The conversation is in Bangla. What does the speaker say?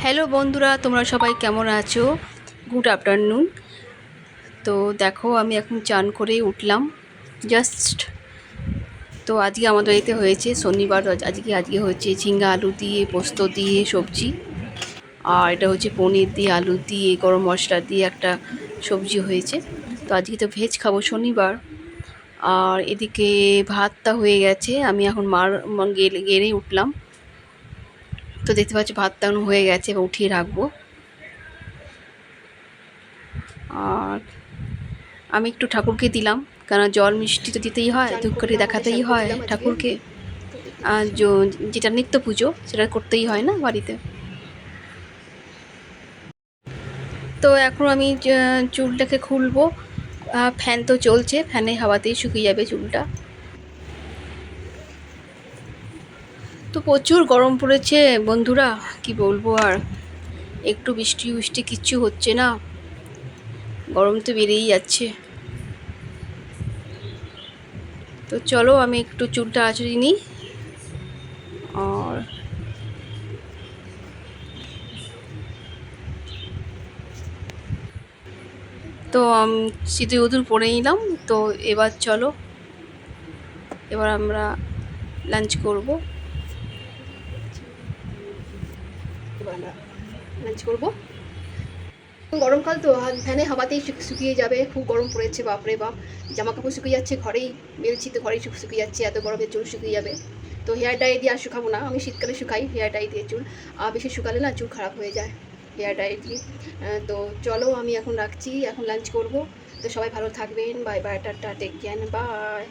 হ্যালো বন্ধুরা, তোমরা সবাই কেমন আছো? Good afternoon. তো দেখো, আমি এখন চান করে উঠলাম জাস্ট। তো আজকে আমাদের বাড়িতে হয়েছে শনিবার, আজকে হচ্ছে ঝিঙ্গা আলু দিয়ে পোস্ত দিয়ে সবজি। আর এটা হচ্ছে পনির দিয়ে আলু দিয়ে গরম মশলা দিয়ে একটা সবজি হয়েছে। তো আজকে তো ভেজ খাবো, শনিবার। আর এদিকে ভাতটা হয়ে গেছে, আমি এখন গেড়ে উঠলাম। তো দেখতে পাচ্ছি ভাতটা এখন হয়ে গেছে, এবার উঠিয়ে রাখবো। আর আমি একটু ঠাকুরকে দিলাম, কারণ জল মিষ্টি তো দিতেই হয়, ধূপকাঠি দেখাতেই হয় ঠাকুরকে। আর যেটা নিত্য পুজো সেটা করতেই হয় না বাড়িতে। তো এখন আমি চুলটাকে খুলবো। ফ্যান তো চলছে, ফ্যানে হাওয়াতেই শুকিয়ে যাবে চুলটা। তো প্রচুর গরম পড়েছে বন্ধুরা, কি বলবো আর। একটু বৃষ্টি কিচ্ছু হচ্ছে না, গরম তো বেড়েই যাচ্ছে। তো চলো আমি একটু চুলটা আঁচড়ে নিই। আর তো সিঁদুর উদুর পরে নিলাম। তো এবার চলো, এবার আমরা লাঞ্চ করব। গরমকাল তো ফ্যানে হাওয়াতেই শুকিয়ে যাবে। খুব গরম পড়েছে, বাপরে বাপ। জামা কাপড় শুকিয়ে যাচ্ছে, ঘরেই মেলছি তো ঘরেই শুকিয়ে যাচ্ছে, এত গরমে চুল শুকিয়ে যাবে। তো হেয়ার ডাই দিয়ে আর শুকাবো না, আমি শীতকালে শুকাই হেয়ার ডাই দিয়ে চুল। আর বেশি শুকালে না চুল খারাপ হয়ে যায় হেয়ার ডাই দিয়ে। তো চলো আমি এখন রাখছি, এখন লাঞ্চ করব। তো সবাই ভালো থাকবেন, bye bye, ta-ta, take care, by.